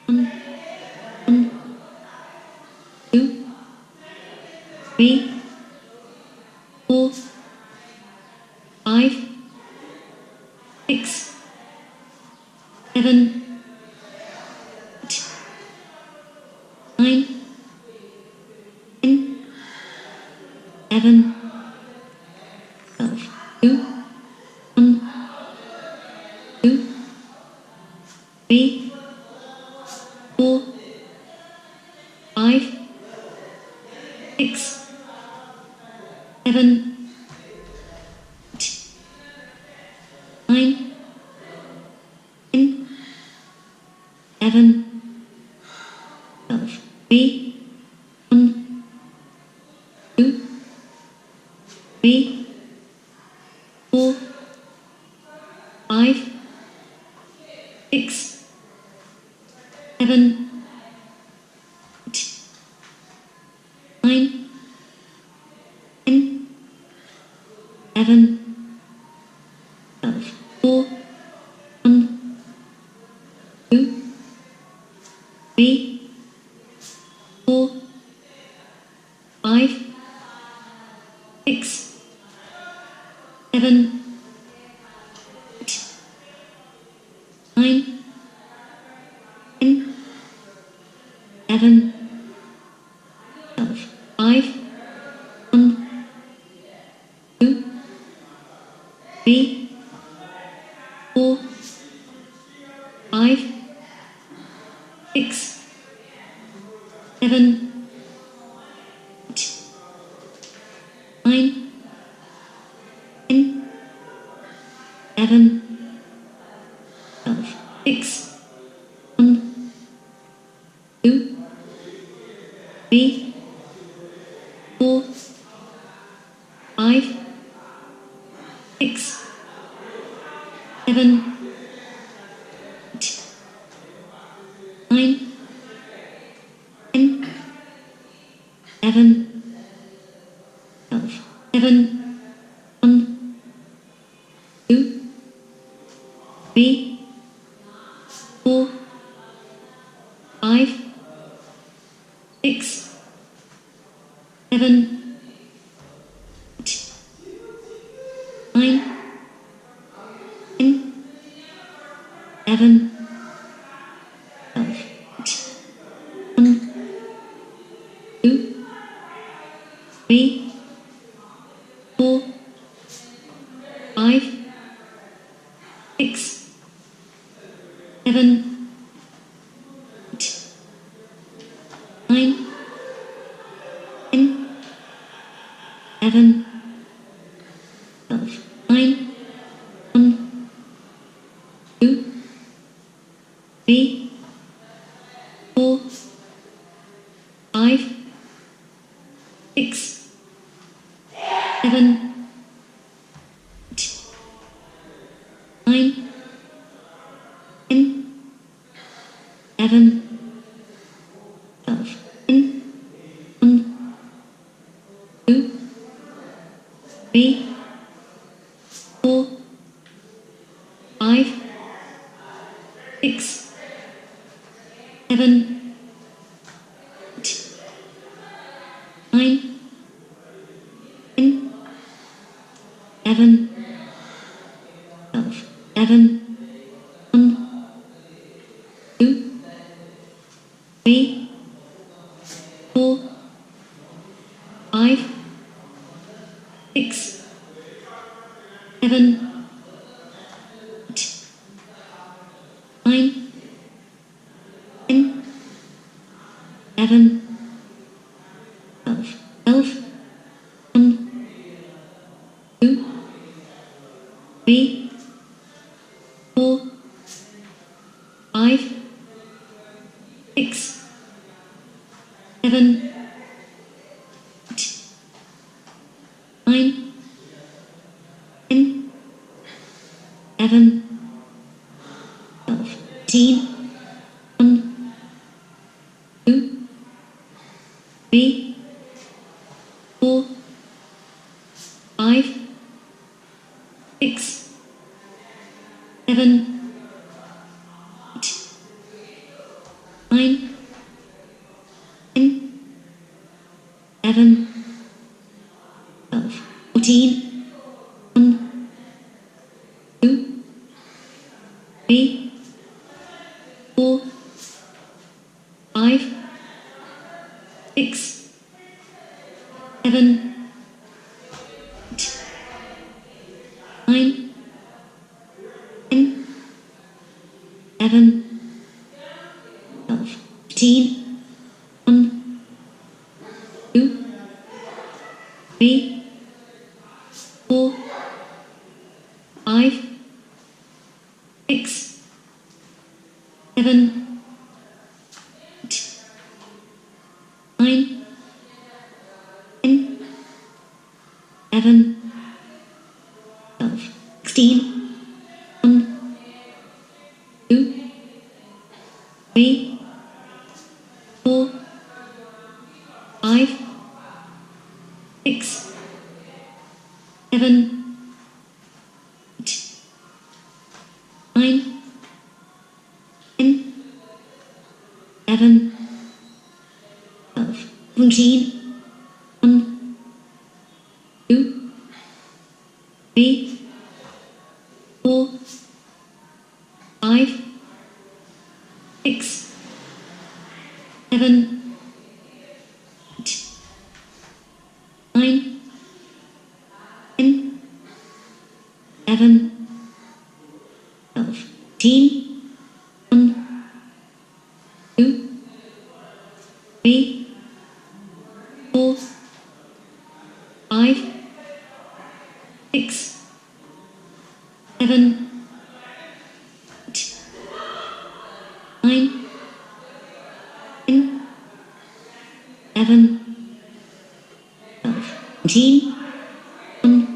1, 1, 2, 3, 4, 5, 6, 7, 8, 9, 10, 11, 12, 2, 1, 2, 3, 4, 5, 6, 7, 8, 9, 10, 11, 12, 3, 1, 2, 3, 4, 5, 6, 7, 8, 9, 10, 11, 12, 4, 1, 2, 3, 4, 5, 6, 7, 8, 9, 10, 11, 12, 5, 1, 2, 3, 4, 5, 6, 7, 8, 9, 10, 11, 12, 6, 1, 2, 3, 4, 5, 6, 7, 8, 9, 10, 11, 12, 7, 1, 2, 3, 4, 5, 6, 7, 8, 9, 10, 11, 12, 1, 2, 3, 4, 5, 6, 7, 8, 9, 10, 11, 12, 9, 1, 2, 3, 4, 5, 6, 7, 8, 9, 10, 11, 12, 1, 2, 3, 4, 5, 6, 7, 8, 9, 10, 11, 12, 1, 2, 3, 4, 5, 6, 7, 8, 9, 10, 11, 12, 1, 2, 3, 4, 5, 6, 7, 8, 9, 10, 11, 12, 13, 1, 2, 3, 4, 5, 6, 7, 8, 9, 10, 11, 12, 14, 1, 2, 3, 4, 5, 6, 7, 8, 9, 10, 11, 12, 15, 1, 2, 3, 4, 5, 6, 7, 8, 9, 10, 11, 12, 16, 1, 2, 3, 4, 5, 6, 7, 8, 9, 10, 11, 12, 17, 1, 2, 3, 4, 5, 6, 7, 8, 9, 10, 11, 12, 13, 1, 2, 3, 4, 5, 6, 7, 8, 9, 10, 11, 12, 14, 1,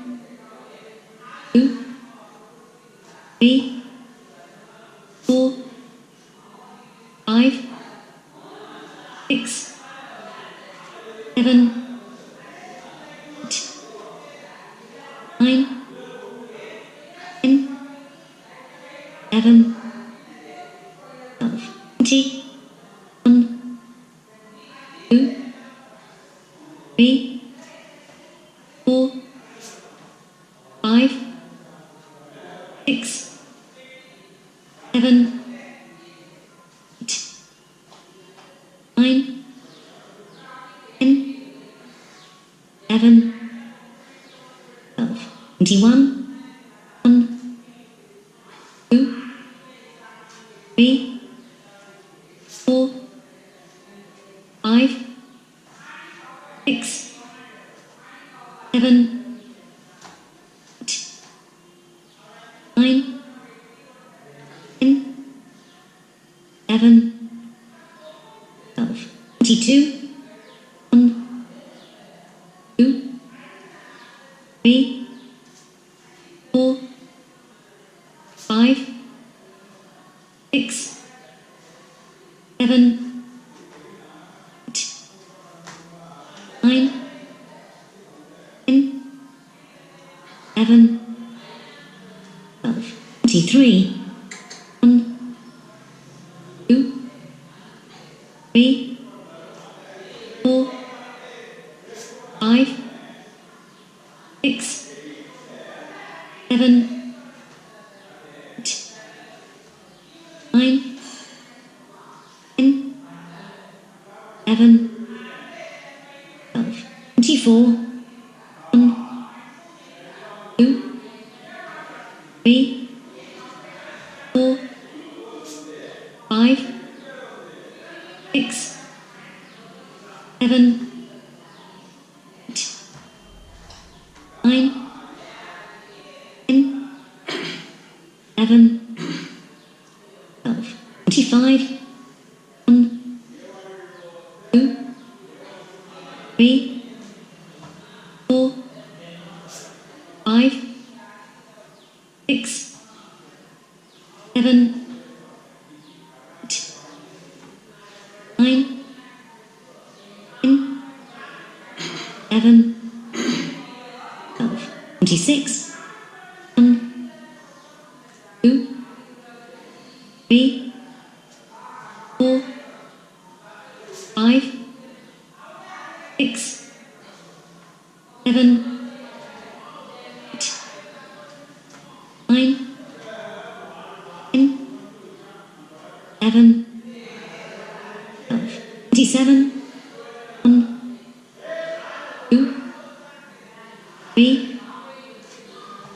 2, 3, 4, 5, 6, 7, 8, 9, 10, 11, 12, 20, 1, 2, 3, 4, 5, 6, 7, 8, 9, 10, 11, 12, 21, 1, 2, 3, 4, 5, 6, 7, 8, 9, 10, 11, 12, 22, 1, 2, 3, 4, 5, 6, 7, 8, 9, 10, 11, 12, 23, 1, 2, 3, 4, 5, 6, 7, 8, 9, 10, 11, 12, 24, 1, 2, 3, 4, 5, 6, 7, 8, 9, 10, 11, 12, 25, 1, 2, 3, 4, 5, 6, 7, 8, 9, 10, 11, 12, 26, 1, 2, 3, 4, 6, 7, 9, 10, 11, 12, 27, 1, 2, 3,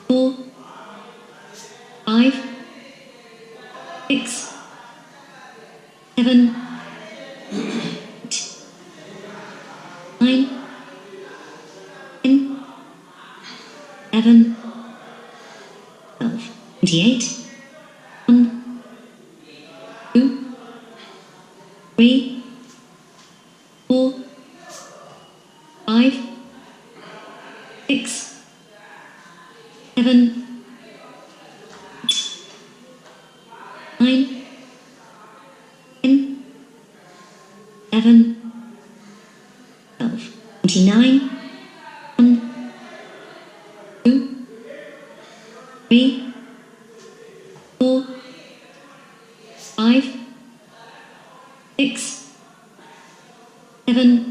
4, 5, 6, 7, 9, 10, 11, 12, 28, 1, 2, 3, 4, 5, 6, 7, 9, 10, 11, 12, 29, 1, 2, 3, 4, 5, 6, 7,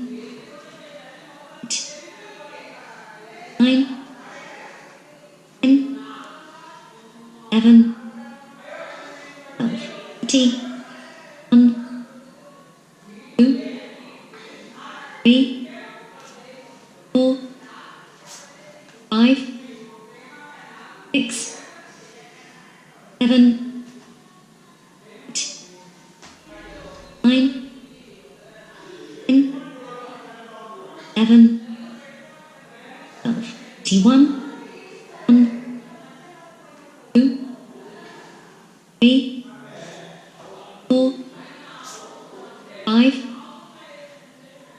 9, 10, 11, 12, 30, 1, 2, 3, 4, 5, 6, 7, 9, 10, 11, 12, 21, 1, 2, 3, 4, 5,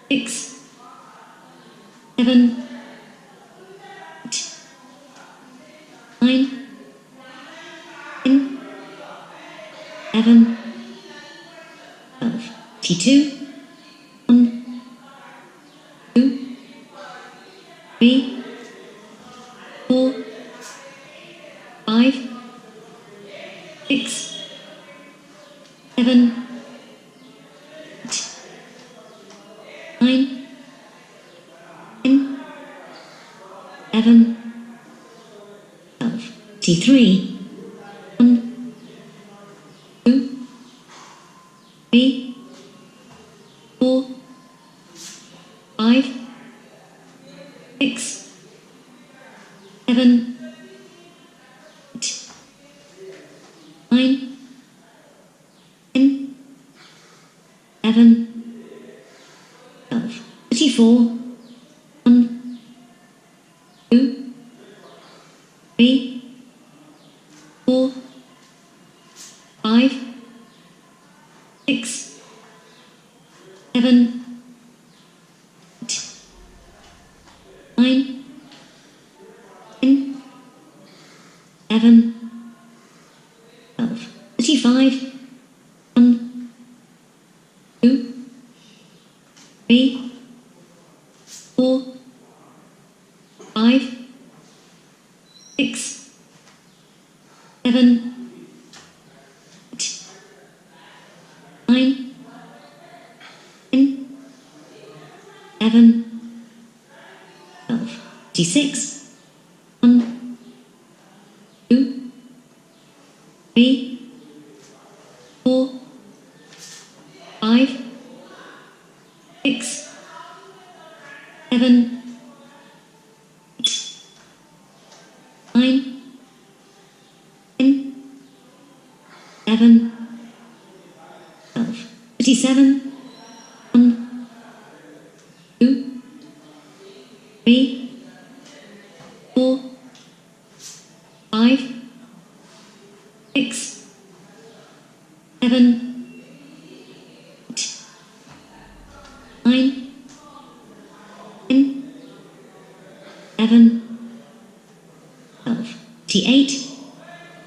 6, 7, 9, 10, 11, 12, 22, 1, 2, 3, 4, 5, 6, 7, 9, 10, 11, 12, 23, 1, 2, 3, 4, 5, 6, 7, 9, 10, 11, 12, 34, 1, 2, 3, 4, 5, 6, 7, 9, 10, 11, 12, 35, 1, 2, 3, 4, 5, 6, 7, 9, 10, 11, 12, 36, 1, 2, 3, 4, 5, 6, 7, 9, 10, 11, 12, 37, 1, 2, 3, 4, 5, 6, 7, 9, 10, 11, 12, 38,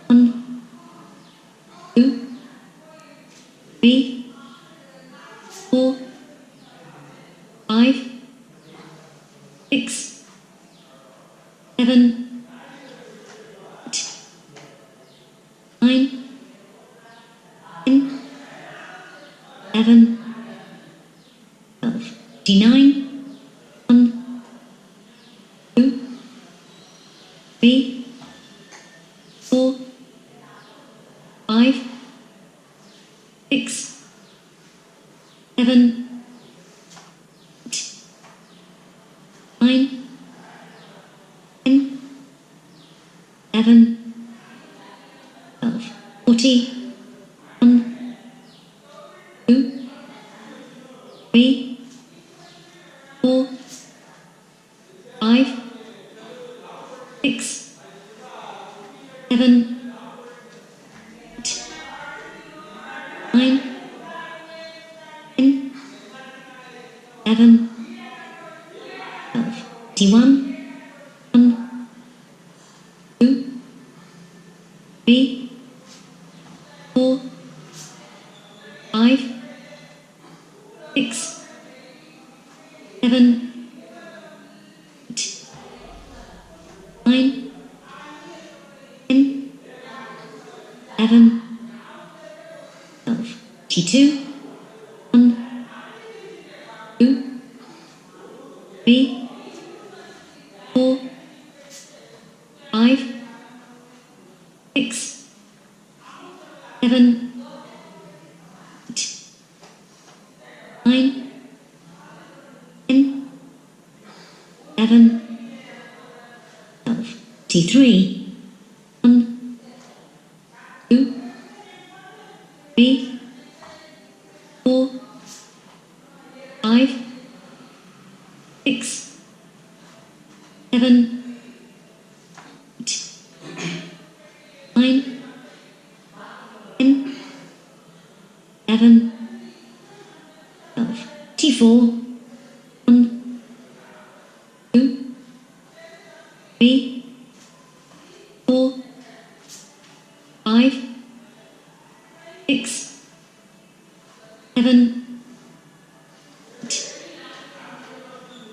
1, 2, 3, 4, 5, 6, 7, 9, 10, 11, 12, 39, 7, 9, 10, 11, 12, 40, 1, 2, 3, 4, 5, 6, 7, 8, 9, 10, 11, 12, 21, 1, 2, 3, 4, 5, 6, 7, 8, 9, 10, 11, 12, 22, 1, 2, 3, 4, 5, 6, 7, 8, 9, 10, 11, 12, 23, 1, 2, 3, 4, 5, 6, 7, 8, 9, 10, 11, 12, 24, 1, 2, 3, 4, 5, 6, 7, 8,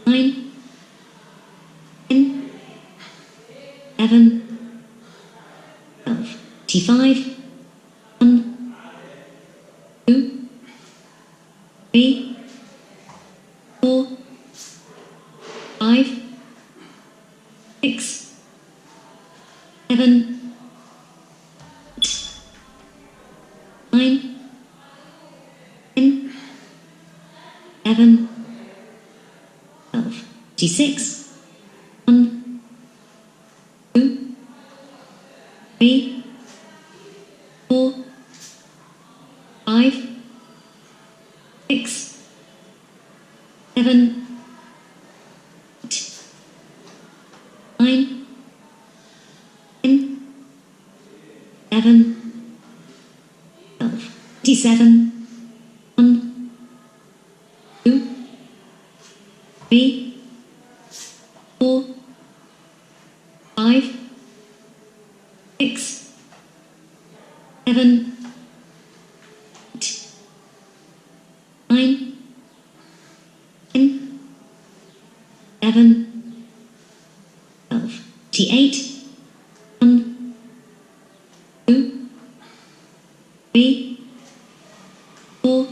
9, 10, 11, 12, 25, 1, 2, 3, 4, 5, 6, 7, 8, 9, 10, 11, 12, 26, 1, 2, 3, 4, 5, 6, 7, 8, 9, 10, 11, 12, 27, 1, 2, 3, 4, 5, 6, 7, 8, 9, 10, 11, 12, 28, 1, 2, 3, 4,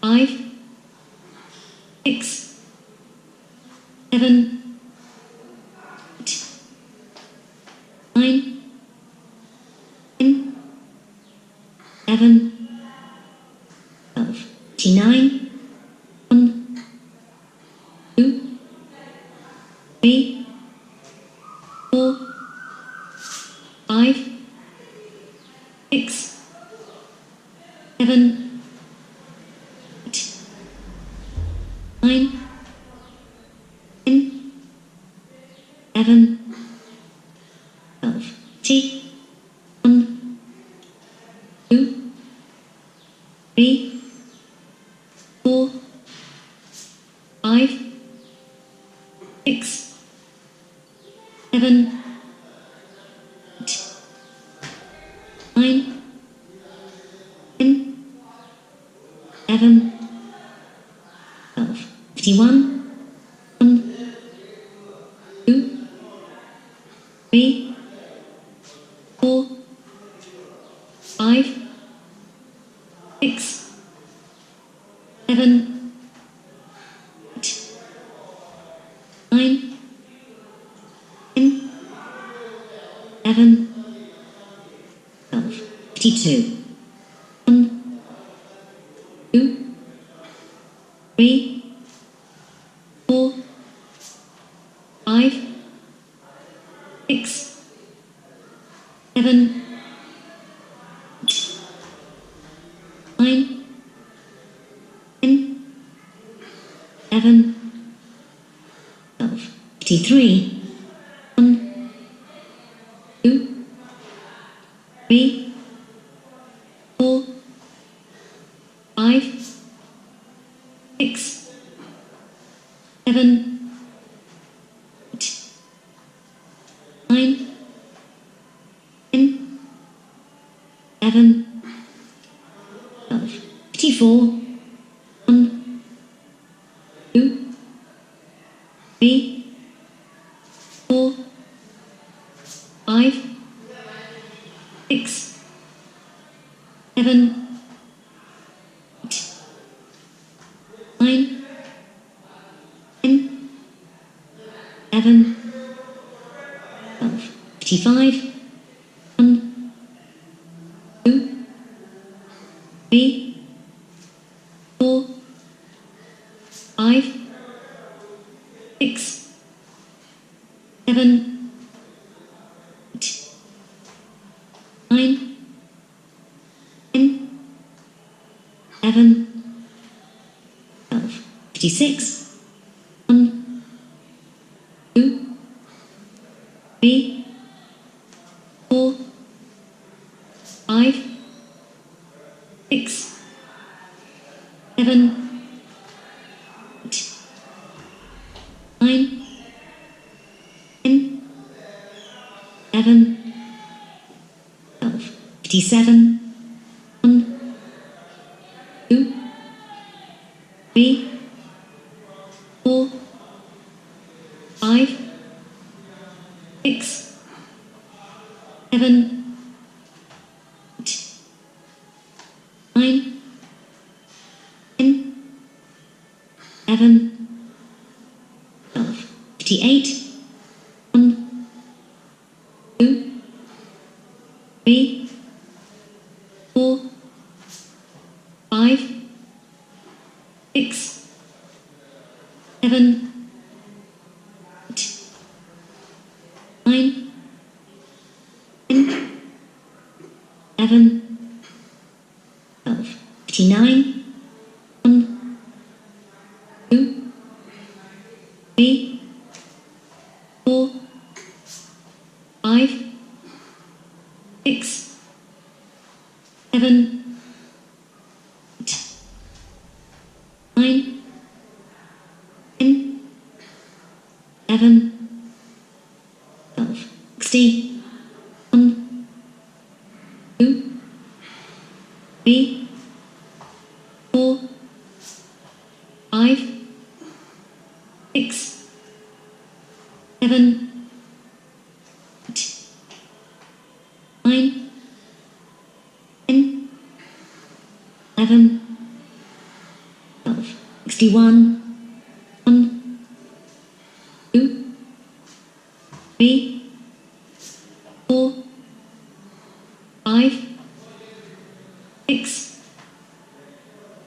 5, 6, 7, 8, 9, 10, 11, 12, 29, 1, 2, 3, 4, 5, 6, 7, 8, 9, 10, 11, 12, 30, 1, 2, 3, 4, 5, 6, 7, 8, 9, 10, 11, 12, 51, 1, 2, 3, 4, 5, 6, 7, 8, 9, 10, 11, 12, 52, 1, 2, 3, 4, 5, 6, 7, 9, 10, 11, 12, 53, 1, 2, 3, 4, 5, 6, 7, 8, 9, 10, 11, 12, 54, 1, 2, 3, 4, 5, 6, 7, 8, 9, 10, 11, 12, 55, 1, 2, 3, 4, 5, 6, 7, 8, 9, 10, 11, 12, 56, 1, 2, 3, 4, 5, 6, 7, 8, 9, 10, 11, 12, 57, 1, 2, 3, 4, 5, 6, 7, 8, 9, 10, 11, 12, 58, 1, 2, 3, 4, 5, 6, 7, 8, 9, 10, 11, 12, 59, 1, 2, 3, 4, 5, 6, 7, 8, 9, 10, 11, 12, 60, 1, 2, 3, 4, 5, 6, 7, 8, 9, 10, 11, 12, 61, 1, 2, 3, 4, 5, 6,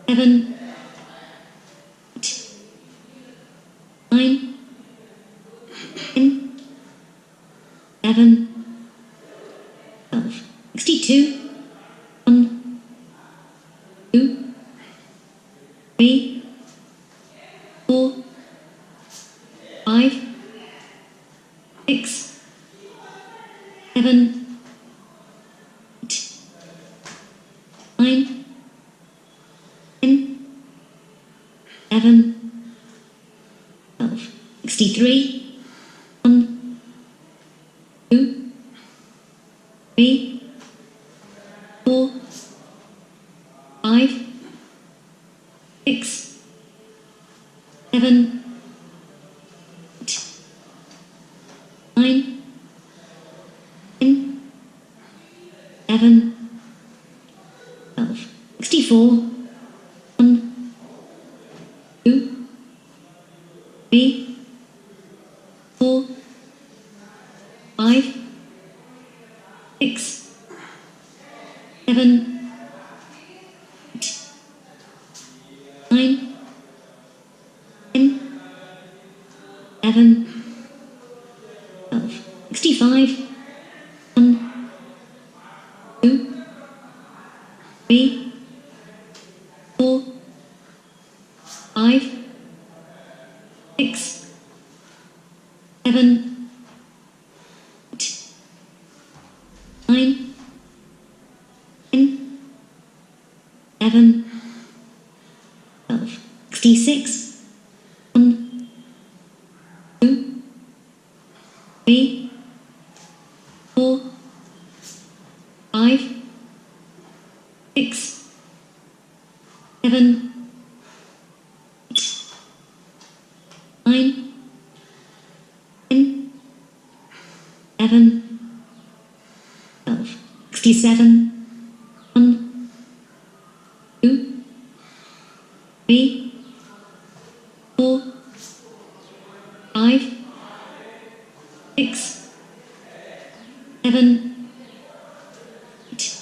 7, 8, 9, 10, 11, 12, 62, 1, 2, 3, 4, 5, 6, 7, 8, 9, 10, 11, 12, 63, 1, 2, 3, 4, 5, 6, 7, 8, 9, 10, 11, 12, 64, 1, 2, 3, 4, 5, 6, 7, 8, 9, 10, 11, 12, 65, 1, 2, 3, 4, 5, 6, 7, 8, 9, 10, 11, 12, 66, 1, 2, 3, 4, 5, 6, 7, 8, 9, 10, 11, 12, 67, 1, 2, 3, 4, 5, 6, 7, 8,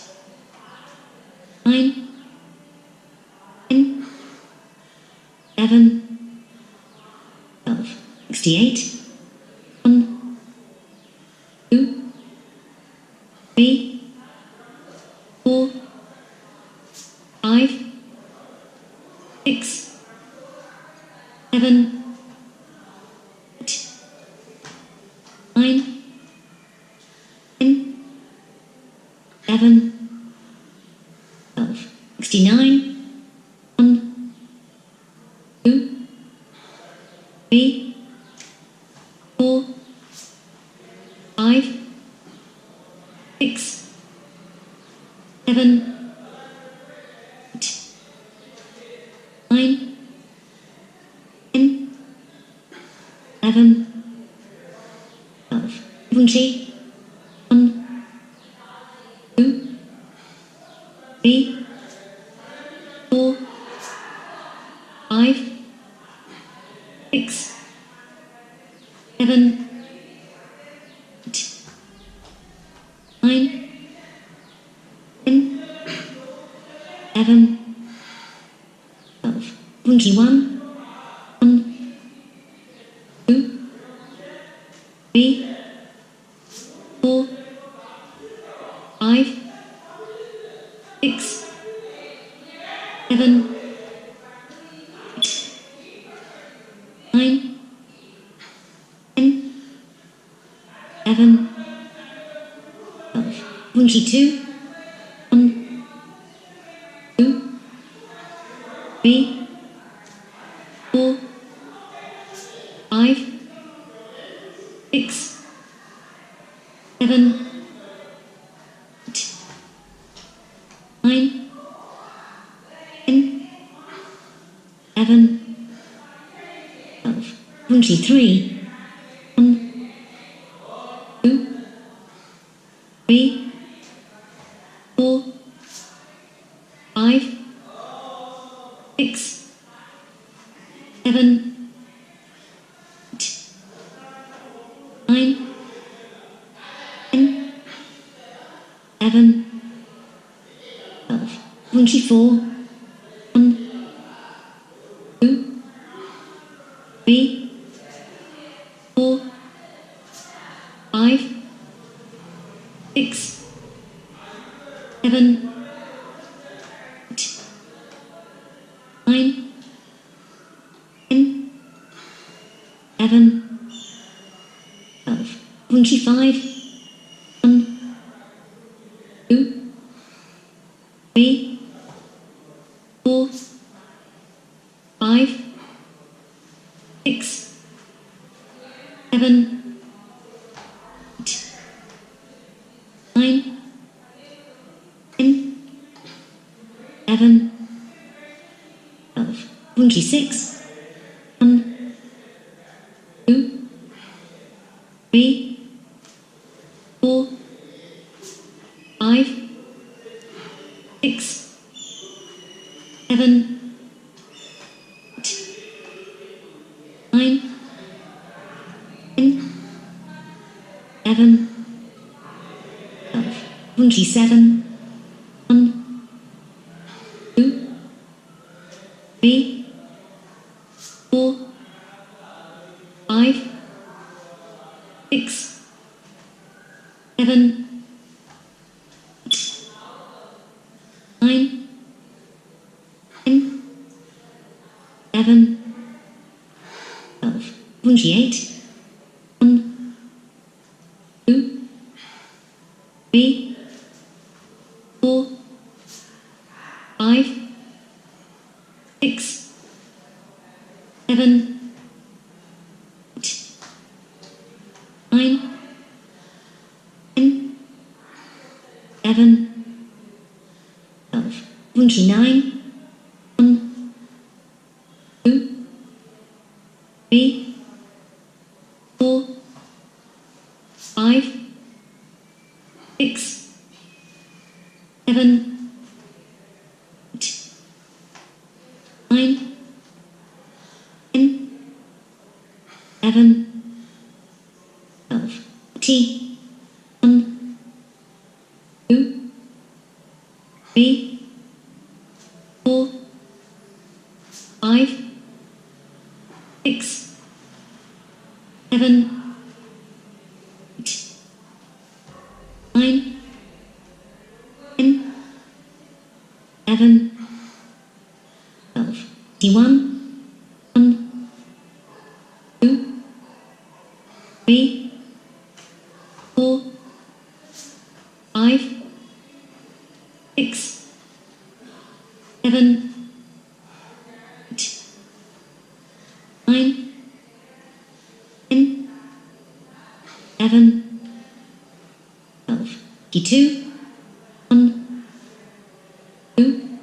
9, 10, 11, 12, 68, 1, 2, 3, 4, 5, 6, 7, 8, 9, 10, 11, 12, 69, 1, 2, 3, 4, 5, 6, 7, 8, 9, 10, 11, 12, 70, 1, 2, 3, 4, 5, 6, 7, 8, 9, 10, 11, 12, 21, 1, 2, 3, 4, 5, 6, 7, 8, 9, 10, 11, 12, 22, 1, 2, 3, 4, 5, 6, 7, 8, 9, 10, 11, 12, 23, 1, 2, 3, 4, 5, 6, 7, 8, 9, 10, 11, 12, 24, 1, 2, 3, 4, 5, 6, 7, 8, 9, 10, 11, 12, 25, 1, 2, 3, 4, 5, 6, 7, 8, 9, 10, 11, 12, 26, 1, 2, 3, 4, 5, 6, 7, 8, 9, 10, 11, 12, 27, 1, 2, 3, 10, 11, 12, 28, 1, 2, 3, 4, 5, 6, 7, 8, 9, 10, 11, 12, 29, 1, 2, 3, 4, 5, 6, 7, 8, 9, 10, 11, 12, T, 1, 2, 3, 4, 5, 6, 7, 8, 9, 10, 11, 12, D1, 1, 2, 3, 4, 5, 6, 7, 8, 9, 10, 11, 12, D2, 1, 2,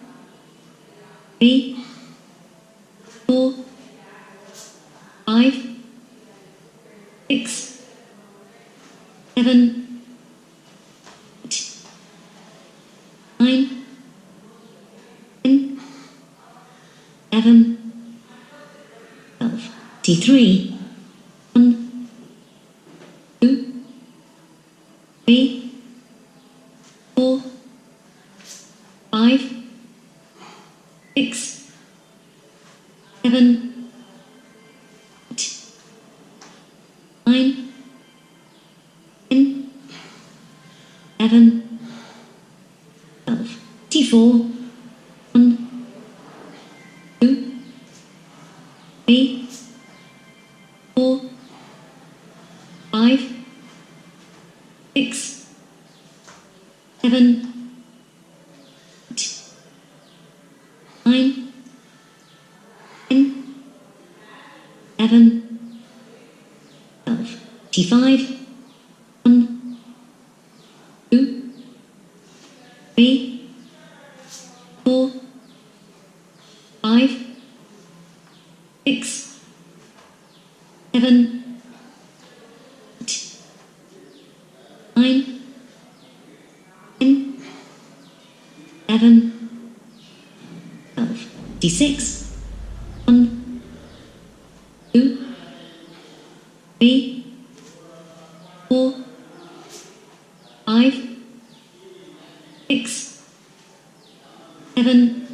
3, 4, 5, 6, 7, 8, 9, 10, 11, 12, T3, 1, 2, 3, 4, 5, 6, 7, 8, 9, 10, 11, 12, T4, 1, 2, 3, 4, 5, 6, 7, 8, 9, 10, 11, 12, T5, 1, 2, 3, 4, 5, 6, 7, 8, 9, 10, 11, 12, D6, 1, 2, 3, 4, 5, 6, 7,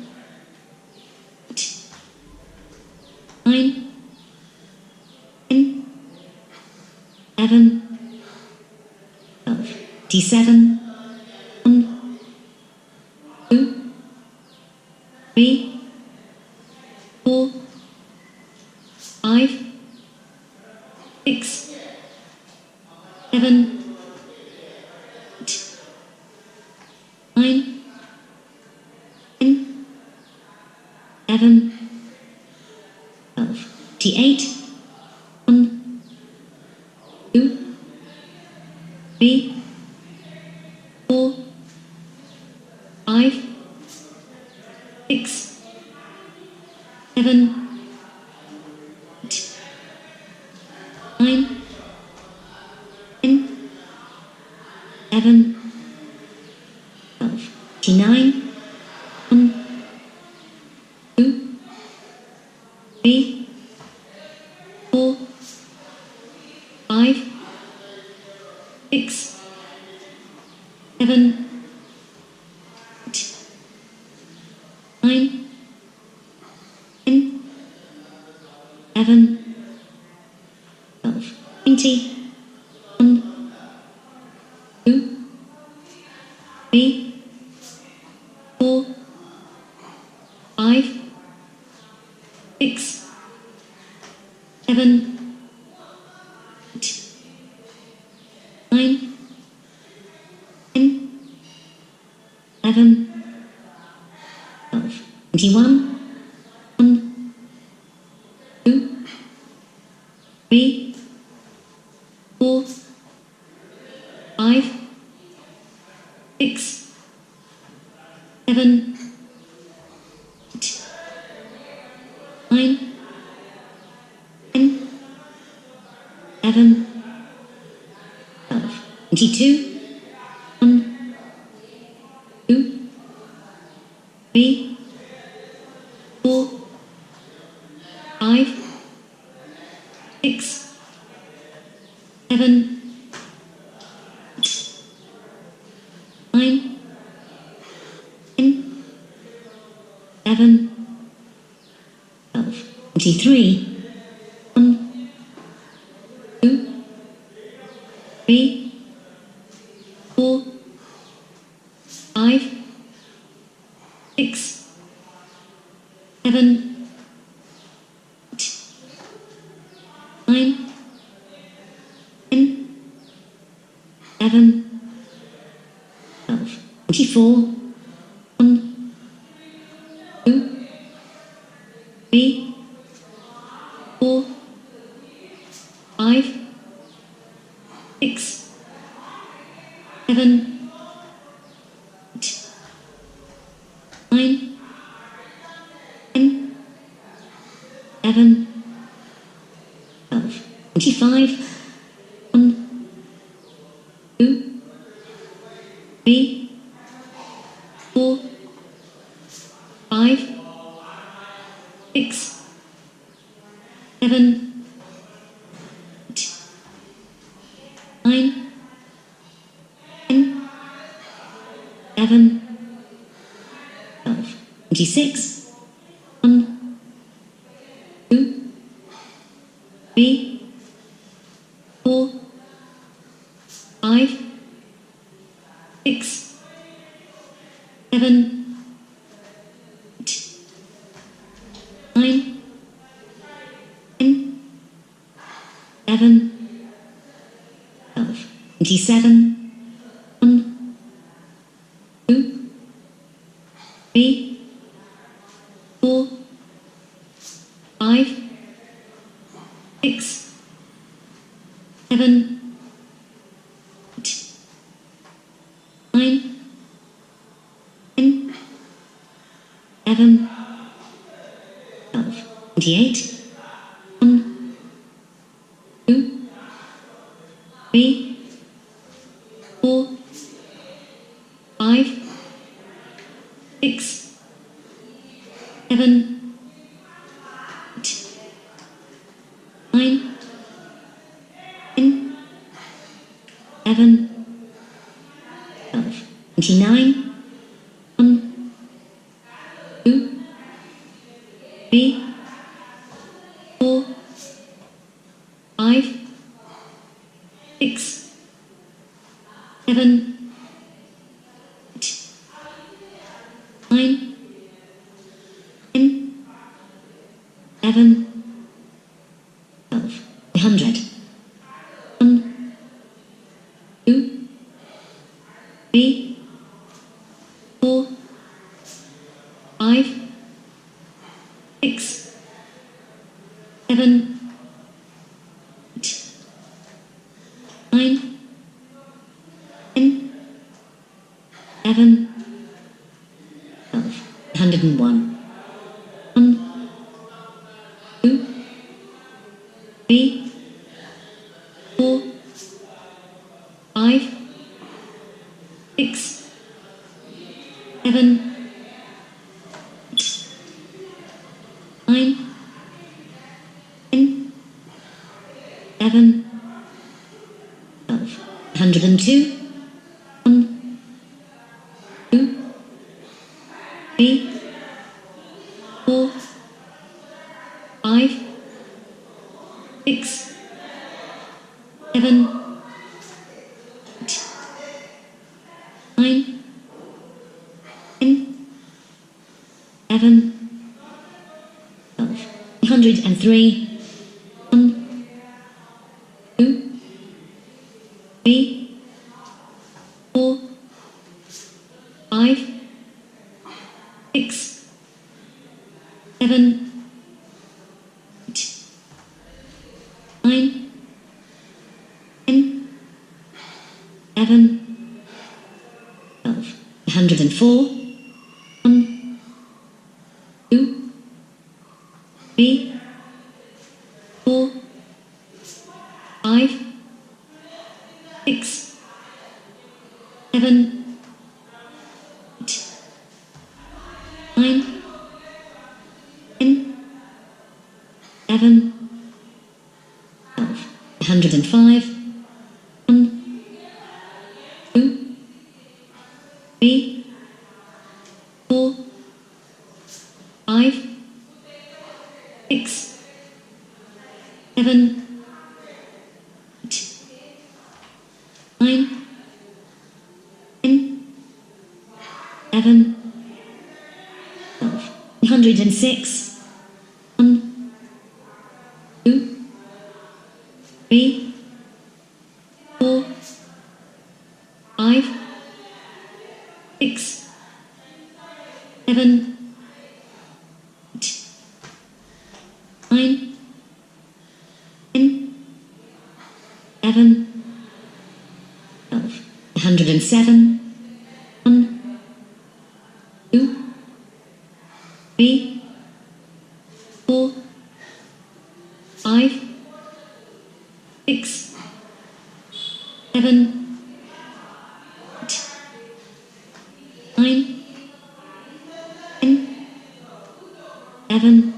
8, 9, 10, 11, 12, D7, 1, 2, 3, 4, 5, 6, 7, 8, 9, 10, 11, 12, T8, 1, 2, 3, 4, 5, 6, 7, 8, 9, 10, 11, 12, T9, 1, 2, 3, 4, 5, 6, 7, 8, 9, 10, 11, 12, 20, 1, 2, 3, 4, 5, 6, 7, 8, 9, 10, 11, 12, 21, 1, 2, 3, 4, 5, 6, 7, 8, 9, 10, 11, 12, 22, 1, 2, 3, 4, 5, 6, 7, 8, 9, 10, 11, 12, 23, 1, 2, 3, 4, 5, 6, 7, 8, 9, 10, 11, 12, 24, 1, 2, 3, 4, 5, 6, 7, 8, 9, 10, 11, 12, 25, 1, 2, 3, 4, 5, 6, 7, 8, 9, 10, 11, 12, 26, 1, 2, 3, 4, 5, 6, 7, 8, 9, 10, 11, 12, 27, 1, 2, 3, 4, 5, 6, 7, 8, 9, 10, 11, 12, 28, 1, 2, 3, 4, 5, 6, 7, 8, 9, 10, 11, 12, 29, 1, 2, 3, 4, 5, 6, 7, 8, 9, 10, 11, 12, 100, 1, 2, 3, 4, 5, 6, 7, 8, 9, 10, 11, 12, 101, 1, 2, 3, 4, 5, 6, 7, 8, 9, 10, 11, 12, 102, 1, 2, 3, 4, 5, 6, 7, 8, 9, 10, 11, 12, 103. 1, 2, 3, 4, 5, 6, 7, 8, 9, 10, 11, 12. 104. 1, 2, 3, 4, 5, 6, 7, 8, 9, 10, 11, 12. 105. 1, 2, 3, 4, 5, 6, 7, 8, 9, 10, 11, 12. 106. 1, 2, 3, 4, 5, 6, 7, 8, 9, 10, 11, 12. 107. 1, 2, 3, 4, 5, 6, 7, 8, 9, 10, 11,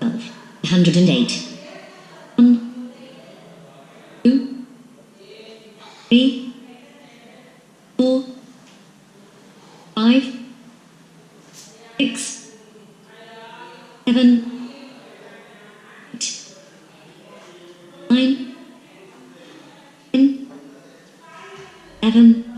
12. 108. 1, 2, 3, 4, 5, 6, 7, 8, 9, 10, 11,